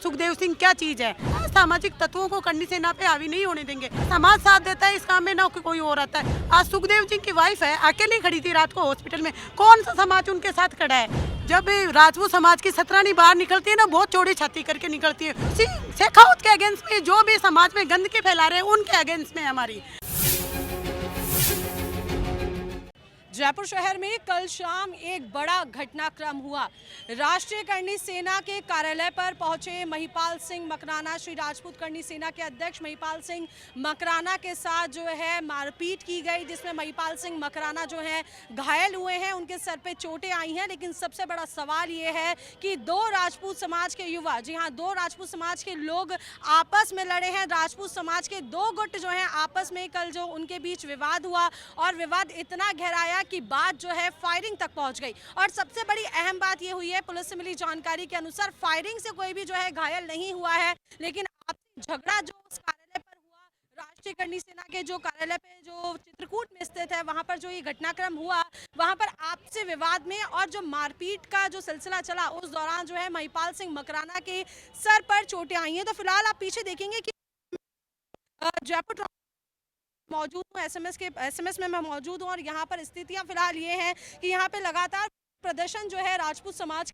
सुखदेव सिंह क्या चीज है। सामाजिक तत्वों को करनी से ना पे हावी नहीं होने देंगे। समाज साथ देता है इस काम में, ना कोई और आता है। आज सुखदेव सिंह की वाइफ है, अकेली खड़ी थी रात को हॉस्पिटल में, कौन सा समाज उनके साथ खड़ा है। जब राजपूत समाज की सतरानी बाहर निकलती है ना, बहुत चौड़ी छाती करके निकलती है। शेखावत के अगेंस्ट में जो भी समाज में गंदगी फैला रहे हैं उनके अगेंस्ट में हमारी। जयपुर शहर में कल शाम एक बड़ा घटनाक्रम हुआ। राष्ट्रीय करणी सेना के कार्यालय पर पहुंचे महिपाल सिंह मकराना, श्री राजपूत करणी सेना के अध्यक्ष महिपाल सिंह मकराना के साथ जो है मारपीट की गई, जिसमें महिपाल सिंह मकराना जो है घायल हुए हैं, उनके सर पे चोटें आई हैं। लेकिन सबसे बड़ा सवाल ये है कि दो राजपूत समाज के युवा, जी हाँ, दो राजपूत समाज के लोग आपस में लड़े हैं। राजपूत समाज के दो गुट जो है आपस में कल जो उनके बीच विवाद हुआ और विवाद इतना गहराया की बात जो है फायरिंग तक पहुंच गई। और सबसे बड़ी अहम बात ये हुई है, पुलिस से मिली जानकारी के अनुसार फायरिंग से कोई भी जो है घायल नहीं हुआ है, लेकिन आपसी झगड़ा जो उस कार्यालय पर हुआ, राष्ट्रीय करणी सेना के जो कार्यालय पे जो चित्रकूट में स्थित है, वहां पर जो ये घटनाक्रम हुआ, वहां पर आपसी विवाद में और जो मारपीट का जो सिलसिला चला, उस दौरान जो है महिपाल सिंह मकराना के सर पर चोटें आई हैं। तो फिलहाल आप पीछे देखेंगे कि जयपुर मौजूद हूँ, एसएमएस में मैं मौजूद हूँ और यहाँ पर स्थितियाँ फिलहाल ये हैं कि यहाँ पे लगातार प्रदर्शन जो है राजपूत समाज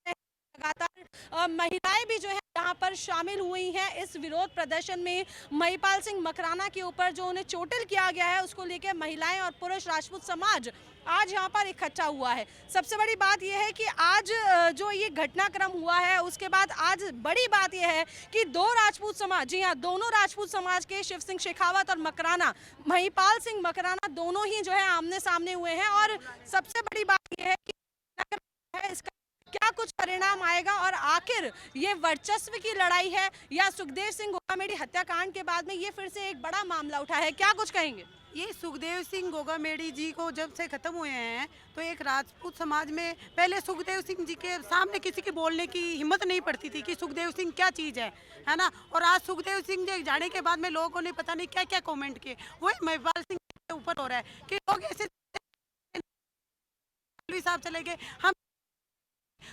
लगातार महिलाएं भी जो है यहाँ पर शामिल हुई हैं इस विरोध प्रदर्शन में। महिपाल सिंह मकराना के ऊपर जो उन्हें चोटिल किया गया है, उसको लेकर महिलाएं और पुरुष राजपूत समाज आज यहाँ पर इकट्ठा हुआ है। सबसे बड़ी बात यह है कि आज जो ये घटनाक्रम हुआ है, उसके बाद आज बड़ी बात यह है कि दो राजपूत समाज, जी हाँ, दोनों राजपूत समाज के शिव सिंह शेखावत और मकराना, महिपाल सिंह मकराना, दोनों ही जो है आमने सामने हुए हैं। और सबसे बड़ी बात यह है कि इसका क्या कुछ परिणाम आएगा और आखिर ये वर्चस्व की लड़ाई है या सुखदेव सिंह गोगामेडी हत्याकांड के बाद में ये फिर से एक बड़ा मामला उठा है, क्या कुछ कहेंगे? ये सुखदेव सिंह गोगामेडी जी को जब से खत्म हुए हैं तो एक राजपूत समाज में पहले सुखदेव सिंह जी के सामने किसी की बोलने की हिम्मत नहीं पड़ती थी कि सुखदेव सिंह क्या चीज़ है ना। और आज सुखदेव सिंह जी जाने के बाद में लोगों ने पता नहीं क्या क्या कमेंट किए। वही महिपाल सिंह के ऊपर हो रहा है कि लोग ऐसे साहब चले गए,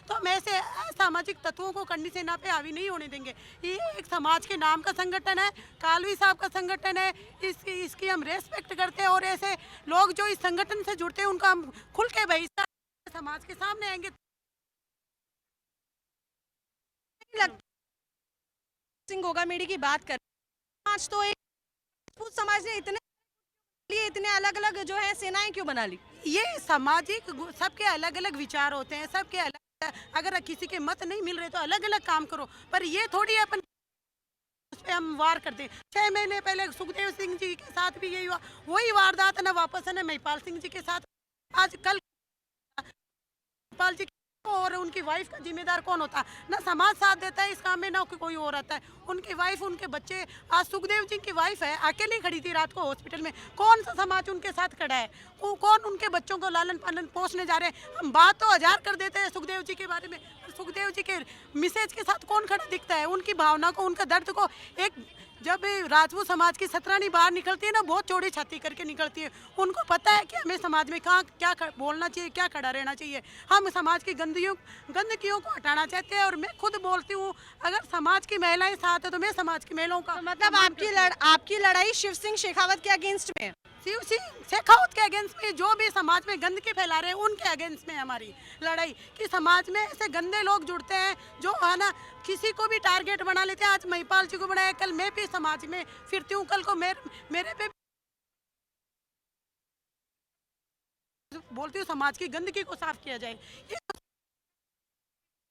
तो हम ऐसे सामाजिक तत्वों को करनी से ना पे हावी नहीं होने देंगे। ये एक समाज के नाम का संगठन है, कालवी साहब का संगठन है, इसकी हम रेस्पेक्ट करते हैं। और ऐसे लोग जो इस संगठन से जुड़ते हैं उनका हम खुल के बहिष्कार समाज के सामने आएंगे। सिंह गोगामेडी की बात कर, आज तो एक समाज ने इतने अलग अलग जो है सेनाएं क्यों बना ली? ये सामाजिक सबके अलग अलग विचार होते हैं, सबके अलग, अगर किसी के मत नहीं मिल रहे तो अलग अलग काम करो, पर ये थोड़ी अपन उस पे हम वार करते हैं। 6 महीने पहले सुखदेव सिंह जी के साथ भी यही हुआ, वही वारदात है ना वापस है ना महिपाल सिंह जी के साथ। आज कल महिपाल जी और उनकी वाइफ का जिम्मेदार कौन होता है? ना समाज साथ देता है इस काम में, ना कोई और आता है। उनकी वाइफ, उनके बच्चे, आज सुखदेव जी की वाइफ है, अकेली खड़ी थी रात को हॉस्पिटल में, कौन सा समाज उनके साथ खड़ा है? कौन उनके बच्चों को लालन पालन पोसने जा रहे हैं? हम बात तो 1000 कर देते हैं सुखदेव जी के बारे में, सुखदेव जी के मिसेज के साथ कौन खड़ा दिखता है? उनकी भावना को, उनका दर्द को। एक जब राजपूत समाज की सतरानी बाहर निकलती है ना, बहुत चौड़ी छाती करके निकलती है। उनको पता है कि हमें समाज में कहाँ क्या बोलना चाहिए, क्या खड़ा रहना चाहिए। हम समाज की गंदगियों को हटाना चाहते हैं। और मैं खुद बोलती हूँ, अगर समाज की महिलाएं साथ है तो मैं समाज की महिलाओं का, तो मतलब आपकी लड़ाई शिव सिंह शेखावत के अगेंस्ट में? शिव सिंह शेखावत के अगेंस्ट में, जो भी समाज में गंदगी फैला रहे हैं उनके अगेंस्ट में हमारी लड़ाई। कि समाज में ऐसे गंदे लोग जुड़ते हैं जो है ना, किसी को भी टारगेट बना लेते हैं। आज महिपाल जी को बनाया, कल मैं भी समाज में फिरती हूँ, कल को मेरे पे बोलती हूँ समाज की गंदगी को साफ किया जाए। ये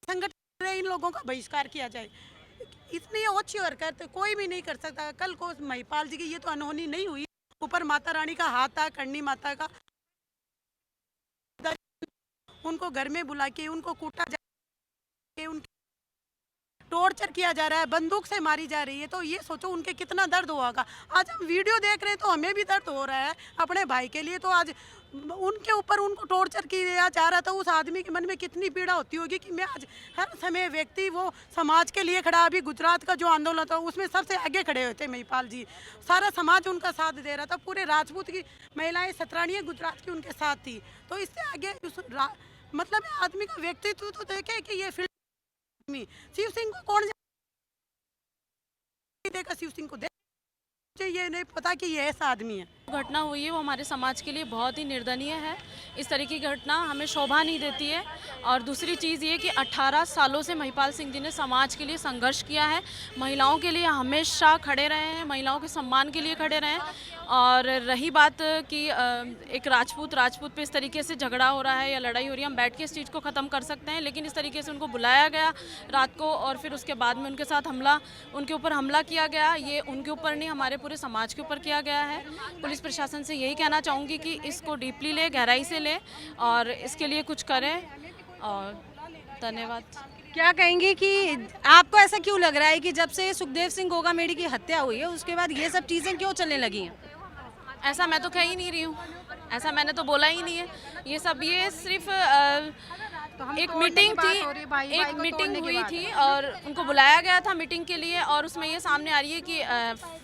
संगठन, इन लोगों का बहिष्कार किया जाए। इतनी अच्छी हरकत कोई भी नहीं कर सकता। कल को महिपाल जी की ये तो अनहोनी नहीं हुई, ऊपर माता रानी का हाथ था, करणी माता का, उनको घर में बुला के उनको कूटा जा, उनके टॉर्चर किया जा रहा है, बंदूक से मारी जा रही है। तो ये सोचो उनके कितना दर्द होगा। आज हम वीडियो देख रहे हैं तो हमें भी दर्द हो रहा है अपने भाई के लिए। तो आज उनके ऊपर उनको टॉर्चर किया जा रहा था, उस आदमी के मन में कितनी पीड़ा होती होगी कि मैं आज हर समय व्यक्ति वो समाज के लिए खड़ा। अभी गुजरात का जो आंदोलन था उसमें सबसे आगे खड़े हुए थे महिपाल जी, सारा समाज उनका साथ दे रहा था। पूरे राजपूत की महिलाएं सतरानी गुजरात की उनके साथ थी। तो इससे आगे मतलब आदमी का व्यक्तित्व तो देखे कि ये फिल्म शिव सिंह को कौन शिव सिंह को दे, मुझे ये नहीं पता कि ये ऐसा आदमी है। घटना हुई है वो हमारे समाज के लिए बहुत ही निर्दयनीय है। इस तरह की घटना हमें शोभा नहीं देती है। और दूसरी चीज़ ये कि 18 सालों से महिपाल सिंह जी ने समाज के लिए संघर्ष किया है, महिलाओं के लिए हमेशा खड़े रहे हैं, महिलाओं के सम्मान के लिए खड़े रहे हैं। और रही बात कि एक राजपूत पे इस तरीके से झगड़ा हो रहा है या लड़ाई हो रही है, हम बैठ के इस चीज़ को ख़त्म कर सकते हैं, लेकिन इस तरीके से उनको बुलाया गया रात को और फिर उसके बाद में उनके साथ उनके ऊपर हमला किया गया, ये उनके ऊपर नहीं हमारे पूरे समाज के ऊपर किया गया है। पुलिस प्रशासन से यही कहना चाहूँगी कि इसको डीपली ले, गहराई से ले और इसके लिए कुछ करें। और धन्यवाद। क्या कहेंगे कि आपको ऐसा क्यों लग रहा है कि जब से सुखदेव सिंह गोगामेडी की हत्या हुई है उसके बाद ये सब चीज़ें क्यों चलने लगी हैं? ऐसा मैं तो कह ही नहीं रही हूँ, ऐसा मैंने तो बोला ही नहीं है। ये सिर्फ एक मीटिंग थी, एक मीटिंग हुई थी और उनको बुलाया गया था मीटिंग के लिए और उसमें ये सामने आ रही है कि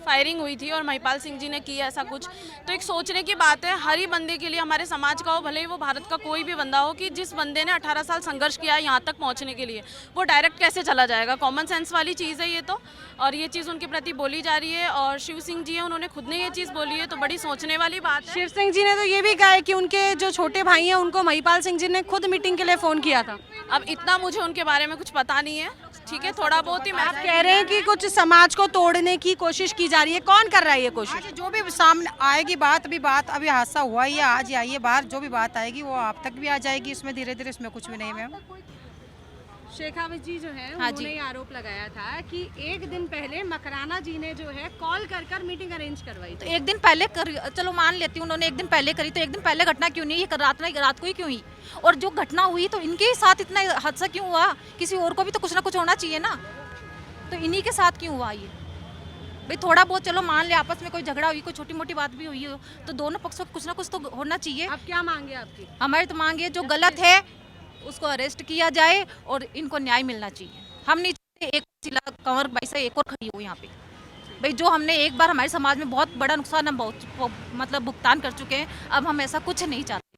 फायरिंग हुई थी और महिपाल सिंह जी ने की ऐसा कुछ। तो एक सोचने की बात है, हर ही बंदे के लिए, हमारे समाज का हो भले ही वो भारत का कोई भी बंदा हो, कि जिस बंदे ने 18 साल संघर्ष किया है यहाँ तक पहुँचने के लिए, वो डायरेक्ट कैसे चला जाएगा? कॉमन सेंस वाली चीज़ है ये तो। और ये चीज़ उनके प्रति बोली जा रही है और शिव सिंह जी हैं, उन्होंने खुद ने ये चीज़ बोली है, तो बड़ी सोचने वाली बात है। शिव सिंह जी ने तो ये भी कहा है कि उनके जो छोटे भाई हैं उनको महिपाल सिंह जी ने खुद मीटिंग के लिए फ़ोन किया था। अब इतना मुझे उनके बारे में कुछ पता नहीं है, ठीक है, थोड़ा बहुत ही मैं आप कह रहे हैं कि कुछ समाज को तोड़ने की कोशिश की जा रही है, कौन कर रहा है ये कोशिश? आज जो भी सामने आएगी बात अभी हादसा हुआ ही है, आज ही आई है बाहर, जो भी बात आएगी वो आप तक भी आ जाएगी। इसमें धीरे धीरे इसमें कुछ भी नहीं मैम। शेखावत जी जो है हाँ जी। उन्होंने आरोप लगाया था कि एक दिन पहले मकराना जी ने जो है कॉल कर मीटिंग अरेंज करवाई तो थी। एक दिन पहले कर, चलो मान लेती हूँ उन्होंने एक दिन पहले करी, तो एक दिन पहले घटना क्यों नहीं, ये रात को ही क्यों हुई? और जो घटना हुई तो इनके ही साथ इतना हादसा क्यों हुआ? किसी और को भी तो कुछ ना कुछ होना चाहिए ना, तो इन्हीं के साथ क्यों हुआ ये? भाई थोड़ा बहुत चलो मान ले आपस में कोई झगड़ा हुई, कोई छोटी मोटी बात भी हुई हो, तो दोनों पक्षों को कुछ ना कुछ तो होना चाहिए। अब क्या मांगे आपकी? हमारी तो मांग है जो गलत है उसको अरेस्ट किया जाए और इनको न्याय मिलना चाहिए। हम नहीं चाहते एक जिला कंवर बाई से एक और खड़ी हो यहाँ पे। भाई जो हमने एक बार हमारे समाज में बहुत बड़ा नुकसान हम बहुत मतलब भुगतान कर चुके हैं, अब हम ऐसा कुछ नहीं चाहते।